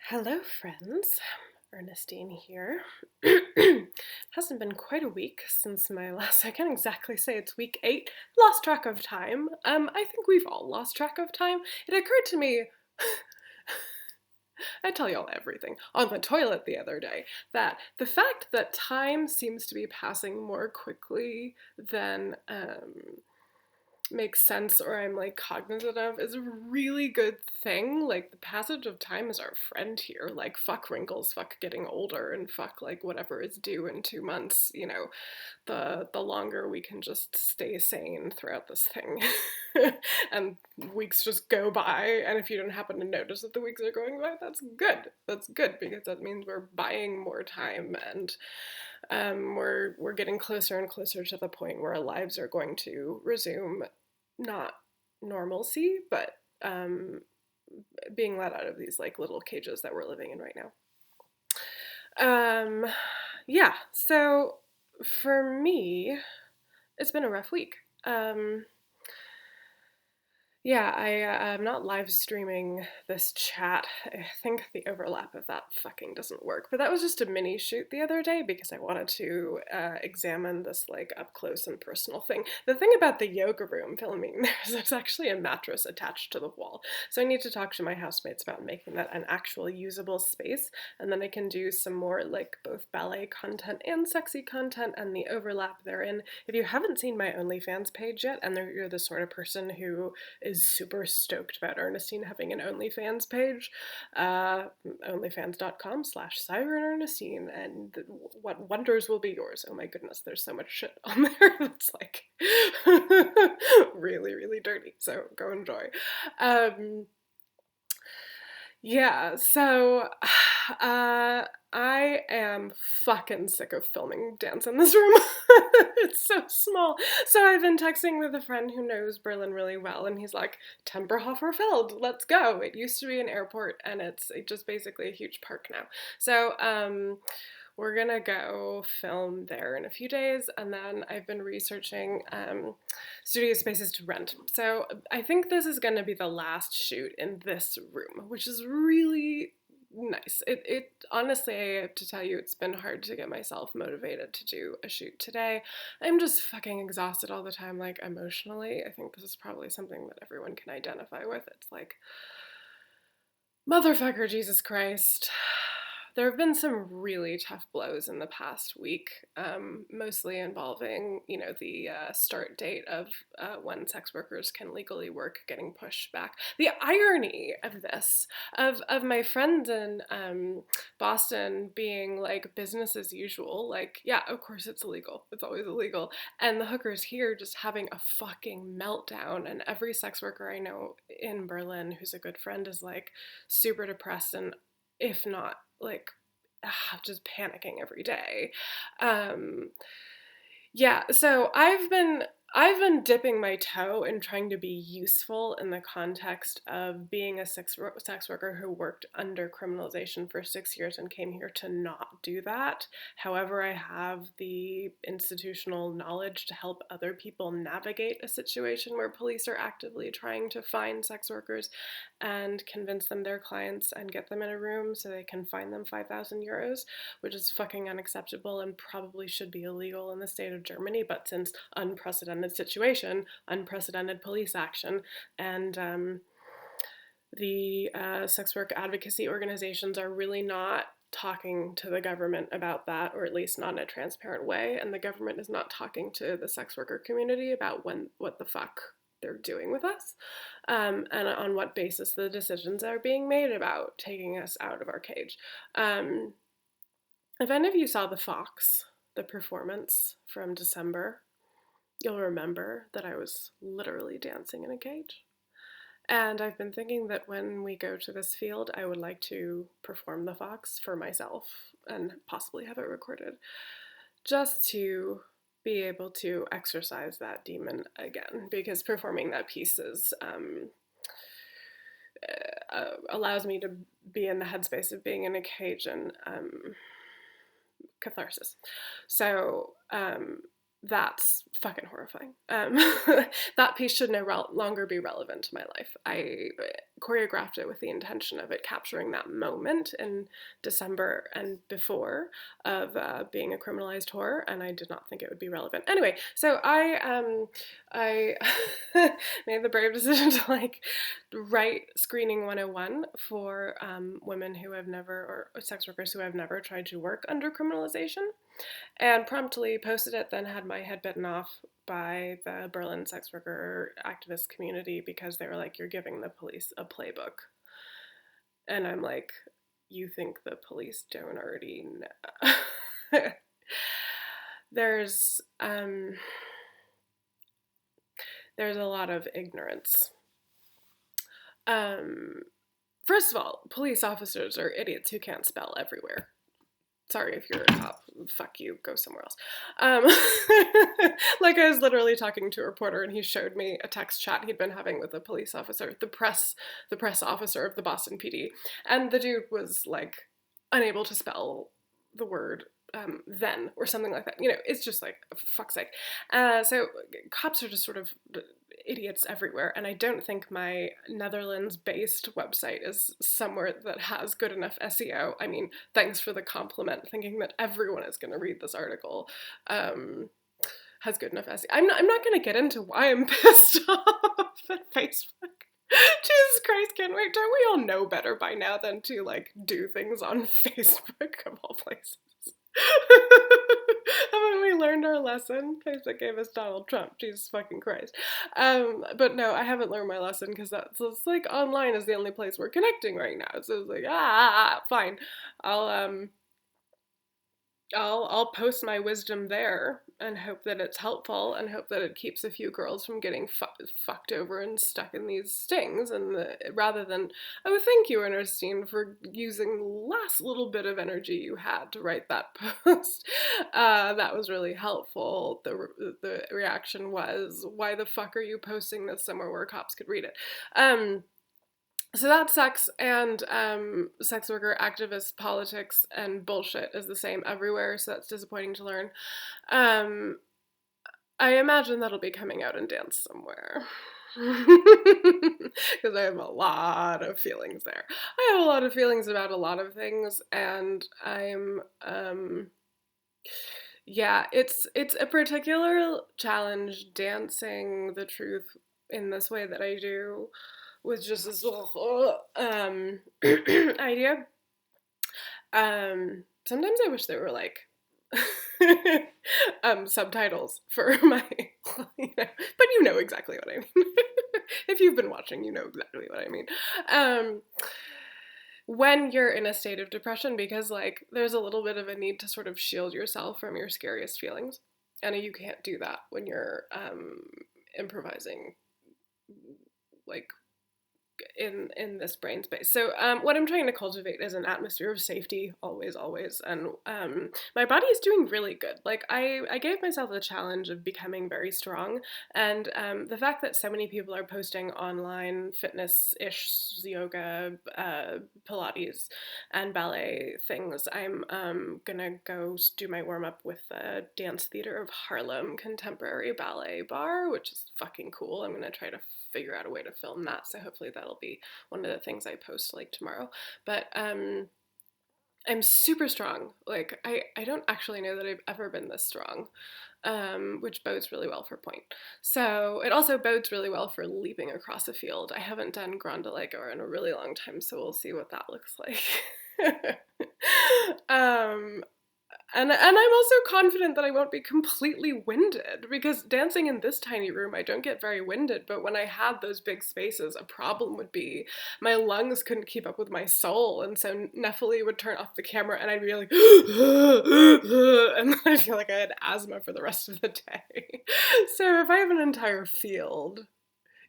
Hello, friends. Ernestine here. Hasn't been quite a week since my last. I can't exactly say it's week 8. Lost track of time. I think we've all lost track of time. It occurred to me. I tell y'all everything on the toilet the other day that the fact that time seems to be passing more quickly than makes sense or I'm like cognizant of is a really good thing. Like the passage of time is our friend here. Like fuck wrinkles, fuck getting older, and fuck like whatever is due in 2 months. The longer we can just stay sane throughout this thing. And weeks just go by, and if you don't happen to notice that the weeks are going by, that's good. That's good because that means we're buying more time, and we're getting closer and closer to the point where our lives are going to resume not normalcy, but being let out of these like little cages that we're living in right now. Yeah, so for me, it's been a rough week. Yeah, I'm not live streaming this chat. I think the overlap of that fucking doesn't work. But that was just a mini shoot the other day because I wanted to examine this like up close and personal thing. The thing about the yoga room filming, there's actually a mattress attached to the wall. So I need to talk to my housemates about making that an actual usable space. And then I can do some more like both ballet content and sexy content and the overlap therein. If you haven't seen my OnlyFans page yet and you're the sort of person who is super stoked about Ernestine having an OnlyFans page. OnlyFans.com/SirenErnestine, and what wonders will be yours. Oh my goodness, there's so much shit on there that's like really, really dirty. So go enjoy. Yeah, so I am fucking sick of filming dance in this room. It's so small. So I've been texting with a friend who knows Berlin really well, and he's like, Tempelhofer Feld, let's go. It used to be an airport, and it's just basically a huge park now. So we're gonna go film there in a few days, and then I've been researching studio spaces to rent. So I think this is gonna be the last shoot in this room, which is really nice. It honestly, I have to tell you, it's been hard to get myself motivated to do a shoot today. I'm just fucking exhausted all the time, like emotionally. I think this is probably something that everyone can identify with. It's like, motherfucker, Jesus Christ. There have been some really tough blows in the past week, mostly involving, the start date of when sex workers can legally work getting pushed back. The irony of this, of my friends in Boston being like business as usual, like, yeah, of course it's illegal. It's always illegal. And the hookers here just having a fucking meltdown. And every sex worker I know in Berlin who's a good friend is like super depressed and if not like just panicking every day. Yeah, so I've been dipping my toe in trying to be useful in the context of being a sex worker who worked under criminalization for 6 years and came here to not do that. However, I have the institutional knowledge to help other people navigate a situation where police are actively trying to find sex workers and convince them they're clients and get them in a room so they can fine them 5,000 euros, which is fucking unacceptable and probably should be illegal in the state of Germany, but since unprecedented situation, unprecedented police action, and the sex work advocacy organizations are really not talking to the government about that, or at least not in a transparent way, and the government is not talking to the sex worker community about what the fuck they're doing with us, and on what basis the decisions are being made about taking us out of our cage. If any of you saw The Fox, the performance from December, you'll remember that I was literally dancing in a cage. And I've been thinking that when we go to this field, I would like to perform The Fox for myself and possibly have it recorded, just to be able to exercise that demon again, because performing that piece is allows me to be in the headspace of being in a cage and catharsis. So that's fucking horrifying. That piece should no longer be relevant to my life. I choreographed it with the intention of it capturing that moment in December and before of being a criminalized whore, and I did not think it would be relevant. Anyway, so I made the brave decision to like write Screening 101 for women who have never, or sex workers who have never tried to work under criminalization, and promptly posted it, then had my head bitten off by the Berlin sex worker activist community because they were like, you're giving the police a playbook. And I'm like, you think the police don't already know? There's a lot of ignorance. First of all, police officers are idiots who can't spell everywhere. Sorry if you're a cop, fuck you, go somewhere else. Like I was literally talking to a reporter and he showed me a text chat he'd been having with a police officer, the press officer of the Boston PD. And the dude was like unable to spell the word then or something like that. You know, it's just like, for fuck's sake. So cops are just sort of idiots everywhere, and I don't think my Netherlands-based website is somewhere that has good enough SEO. I mean, thanks for the compliment, thinking that everyone is going to read this article has good enough SEO. I'm not going to get into why I'm pissed off at Facebook. Jesus Christ, can't wait. Don't we all know better by now than to, like, do things on Facebook, of all places? Haven't we learned our lesson? Facebook gave us Donald Trump. Jesus fucking Christ. But no, I haven't learned my lesson because it's like online is the only place we're connecting right now. So it's like, fine. I'll post my wisdom there and hope that it's helpful and hope that it keeps a few girls from getting fucked over and stuck in these stings, and rather than, oh, thank you, Ernestine, for using the last little bit of energy you had to write that post. That was really helpful. The reaction was, why the fuck are you posting this somewhere where cops could read it? So that sucks, and sex worker activist politics and bullshit is the same everywhere, so that's disappointing to learn. I imagine that'll be coming out in dance somewhere. Because I have a lot of feelings there. I have a lot of feelings about a lot of things, and I'm, yeah, it's a particular challenge dancing the truth in this way that I do, with just this idea. Sometimes I wish there were like subtitles for my, but you know exactly what I mean. If you've been watching, you know exactly what I mean. When you're in a state of depression, because like there's a little bit of a need to sort of shield yourself from your scariest feelings, and you can't do that when you're improvising like in this brain space. So what I'm trying to cultivate is an atmosphere of safety, always, and my body is doing really good. Like I gave myself the challenge of becoming very strong, and the fact that so many people are posting online fitness-ish, yoga, Pilates, and ballet things, I'm gonna go do my warm-up with the Dance Theater of Harlem Contemporary Ballet Bar, which is fucking cool. I'm gonna try to figure out a way to film that, so hopefully that'll be one of the things I post like tomorrow. But I'm super strong. Like I don't actually know that I've ever been this strong, which bodes really well for point. So it also bodes really well for leaping across a field. I haven't done Grande Lego in a really long time, so we'll see what that looks like. And I'm also confident that I won't be completely winded, because dancing in this tiny room, I don't get very winded, but when I had those big spaces, a problem would be my lungs couldn't keep up with my soul, and so Nephilim would turn off the camera and I'd be like, and I feel like I had asthma for the rest of the day. So if I have an entire field,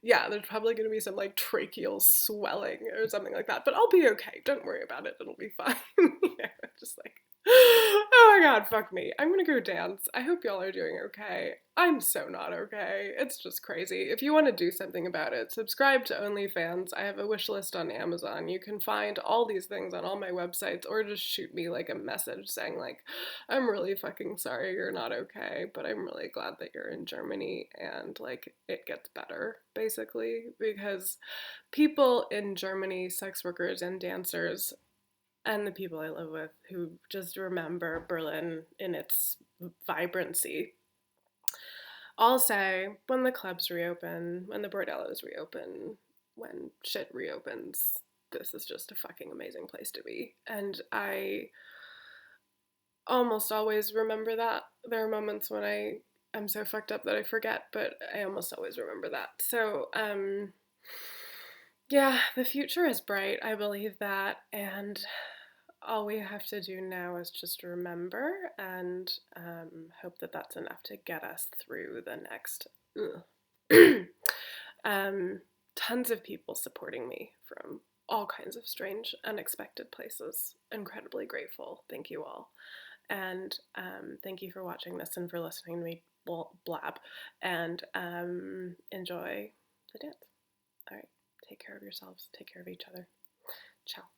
yeah, there's probably going to be some like tracheal swelling or something like that, but I'll be okay. Don't worry about it. It'll be fine. Yeah, just like Oh my god, fuck me. I'm gonna go dance. I hope y'all are doing okay. I'm so not okay. It's just crazy. If you want to do something about it, subscribe to OnlyFans. I have a wish list on Amazon. You can find all these things on all my websites, or just shoot me like a message saying like, I'm really fucking sorry you're not okay, but I'm really glad that you're in Germany and like it gets better, basically, because people in Germany, sex workers and dancers, and the people I live with who just remember Berlin in its vibrancy, all say when the clubs reopen, when the bordellos reopen, when shit reopens, this is just a fucking amazing place to be. And I almost always remember that. There are moments when I'm so fucked up that I forget, but I almost always remember that. So, yeah, the future is bright. I believe that. And all we have to do now is just remember and hope that that's enough to get us through the next. Tons of people supporting me from all kinds of strange, unexpected places. Incredibly grateful. Thank you all. And thank you for watching this and for listening to me blab. And enjoy the dance. All right. Take care of yourselves. Take care of each other. Ciao.